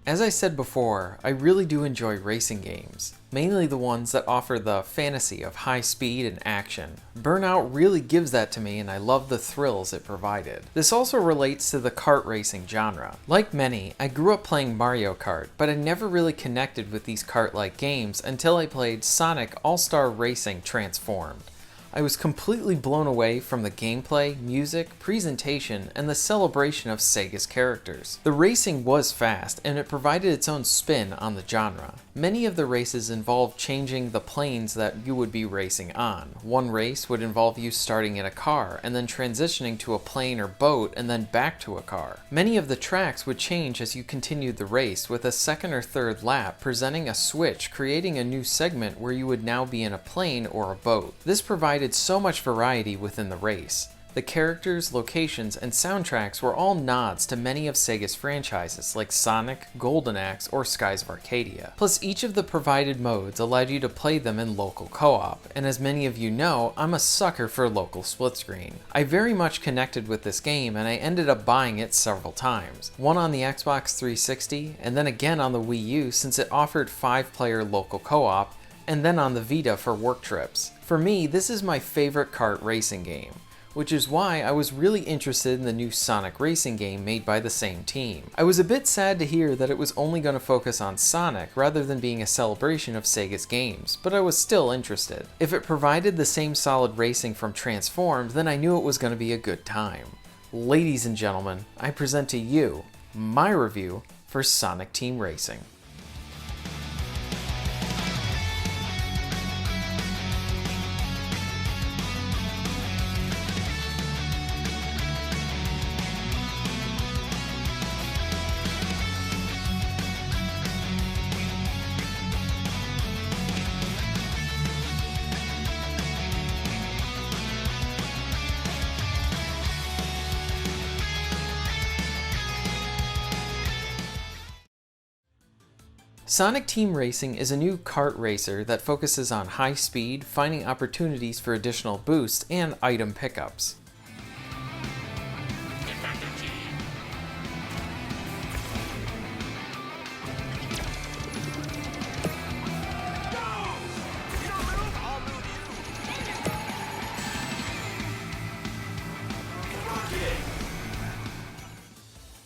As I said before, I really do enjoy racing games, mainly the ones that offer the fantasy of high speed and action. Burnout really gives that to me and I love the thrills it provided. This also relates to the kart racing genre. Like many, I grew up playing Mario Kart, but I never really connected with these kart-like games until I played Sonic All-Star Racing Transformed. I was completely blown away from the gameplay, music, presentation, and the celebration of Sega's characters. The racing was fast, and it provided its own spin on the genre. Many of the races involved changing the planes that you would be racing on. One race would involve you starting in a car, and then transitioning to a plane or boat, and then back to a car. Many of the tracks would change as you continued the race, with a second or third lap presenting a switch, creating a new segment where you would now be in a plane or a boat. This provided so much variety within the race. The characters, locations, and soundtracks were all nods to many of Sega's franchises like Sonic, Golden Axe, or Skies of Arcadia. Plus, each of the provided modes allowed you to play them in local co-op, and as many of you know, I'm a sucker for local split screen. I very much connected with this game and I ended up buying it several times. One on the Xbox 360, and then again on the Wii U since it offered 5-player local co-op, and then on the Vita for work trips. For me, this is my favorite kart racing game, which is why I was really interested in the new Sonic racing game made by the same team. I was a bit sad to hear that it was only going to focus on Sonic rather than being a celebration of Sega's games, but I was still interested. If it provided the same solid racing from Transformed, then I knew it was going to be a good time. Ladies and gentlemen, I present to you my review for Sonic Team Racing. Sonic Team Racing is a new kart racer that focuses on high speed, finding opportunities for additional boosts, and item pickups.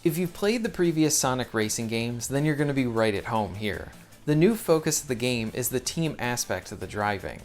If you've played the previous Sonic racing games, then you're going to be right at home here. The new focus of the game is the team aspect of the driving.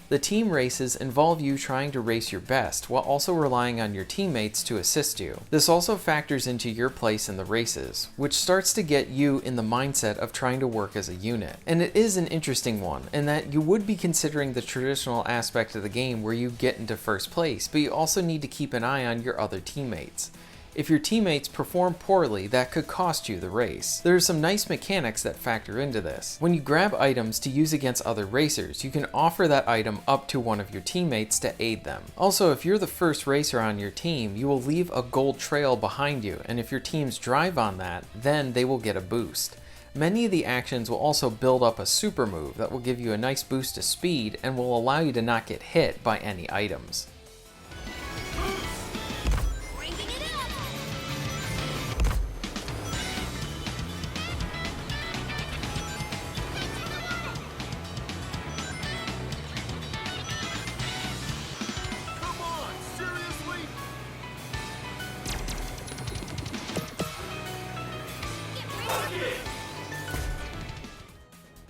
The team races involve you trying to race your best, while also relying on your teammates to assist you. This also factors into your place in the races, which starts to get you in the mindset of trying to work as a unit. And it is an interesting one, in that you would be considering the traditional aspect of the game where you get into first place, but you also need to keep an eye on your other teammates. If your teammates perform poorly, that could cost you the race. There are some nice mechanics that factor into this. When you grab items to use against other racers, you can offer that item up to one of your teammates to aid them. Also, if you're the first racer on your team, you will leave a gold trail behind you, and if your teams drive on that, then they will get a boost. Many of the actions will also build up a super move that will give you a nice boost to speed and will allow you to not get hit by any items.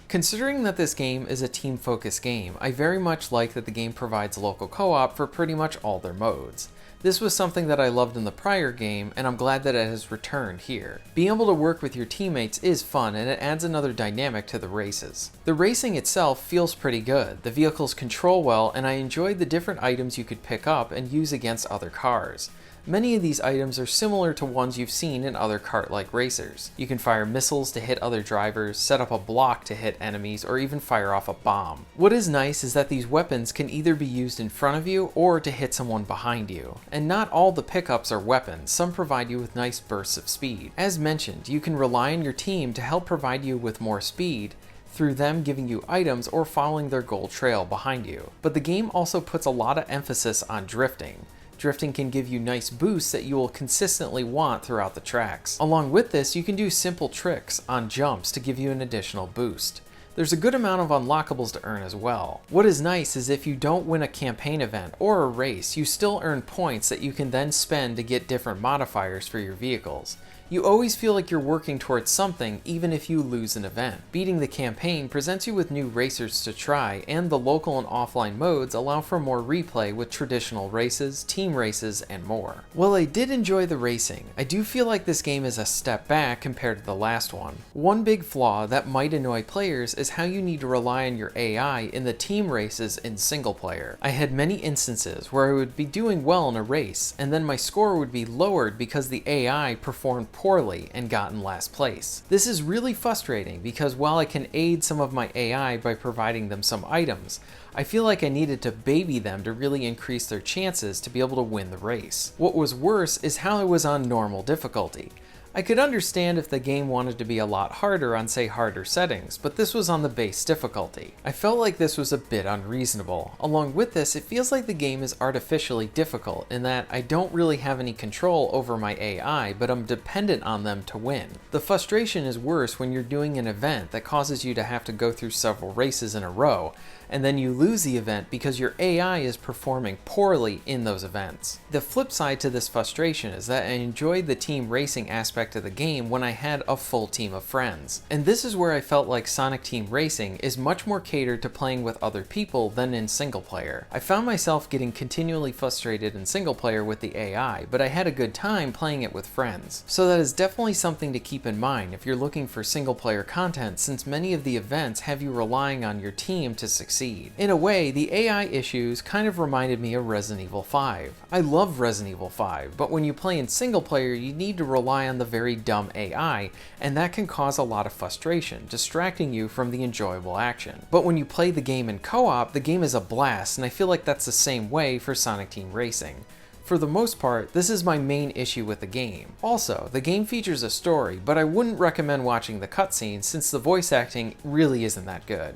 Considering that this game is a team-focused game, I very much like that the game provides local co-op for pretty much all their modes. This was something that I loved in the prior game, and I'm glad that it has returned here. Being able to work with your teammates is fun, and it adds another dynamic to the races. The racing itself feels pretty good, the vehicles control well, and I enjoyed the different items you could pick up and use against other cars. Many of these items are similar to ones you've seen in other kart-like racers. You can fire missiles to hit other drivers, set up a block to hit enemies, or even fire off a bomb. What is nice is that these weapons can either be used in front of you or to hit someone behind you. And not all the pickups are weapons, some provide you with nice bursts of speed. As mentioned, you can rely on your team to help provide you with more speed, through them giving you items or following their gold trail behind you. But the game also puts a lot of emphasis on drifting. Drifting can give you nice boosts that you will consistently want throughout the tracks. Along with this, you can do simple tricks on jumps to give you an additional boost. There's a good amount of unlockables to earn as well. What is nice is if you don't win a campaign event or a race, you still earn points that you can then spend to get different modifiers for your vehicles. You always feel like you're working towards something even if you lose an event. Beating the campaign presents you with new racers to try, and the local and offline modes allow for more replay with traditional races, team races, and more. While I did enjoy the racing, I do feel like this game is a step back compared to the last one. One big flaw that might annoy players is how you need to rely on your AI in the team races in single player. I had many instances where I would be doing well in a race, and then my score would be lowered because the AI performed poorly and got in last place. This is really frustrating because while I can aid some of my AI by providing them some items, I feel like I needed to baby them to really increase their chances to be able to win the race. What was worse is how I was on normal difficulty. I could understand if the game wanted to be a lot harder on, say, harder settings, but this was on the base difficulty. I felt like this was a bit unreasonable. Along with this, it feels like the game is artificially difficult in that I don't really have any control over my AI, but I'm dependent on them to win. The frustration is worse when you're doing an event that causes you to have to go through several races in a row, and then you lose the event because your AI is performing poorly in those events. The flip side to this frustration is that I enjoyed the team racing aspect of the game when I had a full team of friends. And this is where I felt like Sonic Team Racing is much more catered to playing with other people than in single player. I found myself getting continually frustrated in single player with the AI, but I had a good time playing it with friends. So that is definitely something to keep in mind if you're looking for single player content, since many of the events have you relying on your team to succeed. In a way, the AI issues kind of reminded me of Resident Evil 5. I love Resident Evil 5, but when you play in single player, you need to rely on the very dumb AI, and that can cause a lot of frustration, distracting you from the enjoyable action. But when you play the game in co-op, the game is a blast, and I feel like that's the same way for Sonic Team Racing. For the most part, this is my main issue with the game. Also, the game features a story, but I wouldn't recommend watching the cutscenes since the voice acting really isn't that good.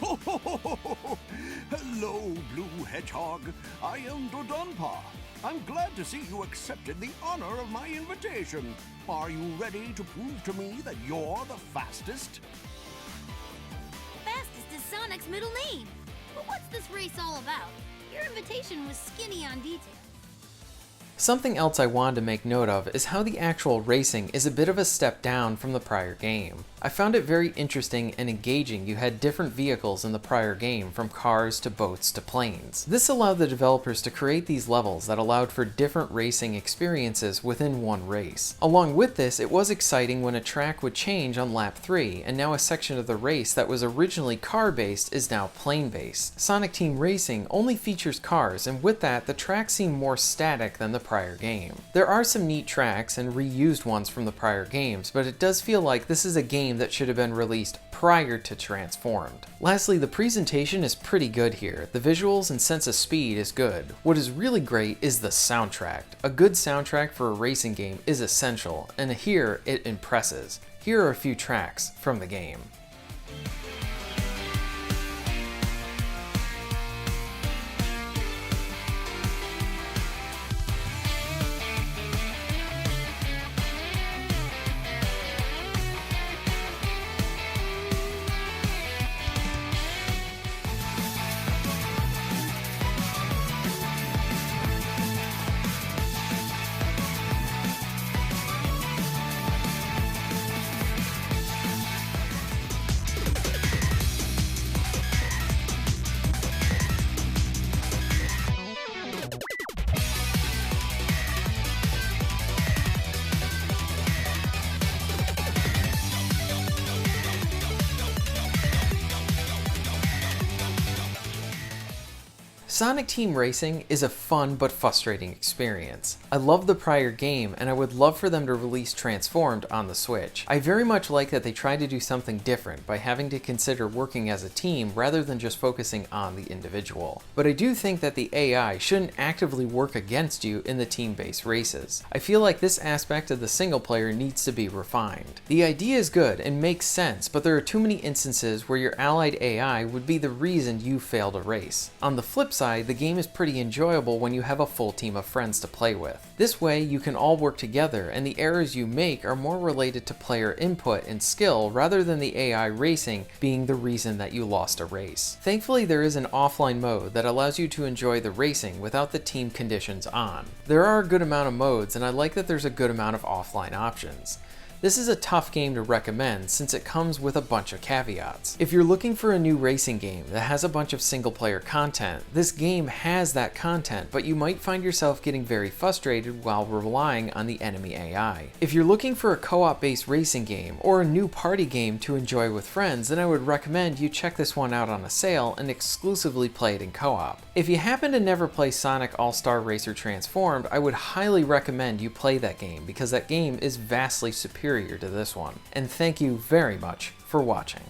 Hello, Blue Hedgehog. I am Dodonpa. I'm glad to see you accepted the honor of my invitation. Are you ready to prove to me that you're the fastest? Fastest is Sonic's middle name. But what's this race all about? Your invitation was skinny on details. Something else I wanted to make note of is how the actual racing is a bit of a step down from the prior game. I found it very interesting and engaging. You had different vehicles in the prior game, from cars to boats to planes. This allowed the developers to create these levels that allowed for different racing experiences within one race. Along with this, it was exciting when a track would change on lap 3, and now a section of the race that was originally car-based is now plane-based. Sonic Team Racing only features cars, and with that, the tracks seem more static than the prior game. There are some neat tracks and reused ones from the prior games, but it does feel like this is a game that should have been released prior to Transformed. Lastly, the presentation is pretty good here. The visuals and sense of speed is good. What is really great is the soundtrack. A good soundtrack for a racing game is essential, and here it impresses. Here are a few tracks from the game. Sonic Team Racing is a fun but frustrating experience. I love the prior game, and I would love for them to release Transformed on the Switch. I very much like that they tried to do something different by having to consider working as a team rather than just focusing on the individual. But I do think that the AI shouldn't actively work against you in the team-based races. I feel like this aspect of the single player needs to be refined. The idea is good and makes sense, but there are too many instances where your allied AI would be the reason you failed a race. On the flip side, side, the game is pretty enjoyable when you have a full team of friends to play with. This way, you can all work together, and the errors you make are more related to player input and skill rather than the AI racing being the reason that you lost a race. Thankfully, there is an offline mode that allows you to enjoy the racing without the team conditions on. There are a good amount of modes, and I like that there's a good amount of offline options. This is a tough game to recommend since it comes with a bunch of caveats. If you're looking for a new racing game that has a bunch of single player content, this game has that content, but you might find yourself getting very frustrated while relying on the enemy AI. If you're looking for a co-op based racing game or a new party game to enjoy with friends, then I would recommend you check this one out on a sale and exclusively play it in co-op. If you happen to never play Sonic All-Star Racer Transformed, I would highly recommend you play that game because that game is vastly superior to this one. And thank you very much for watching.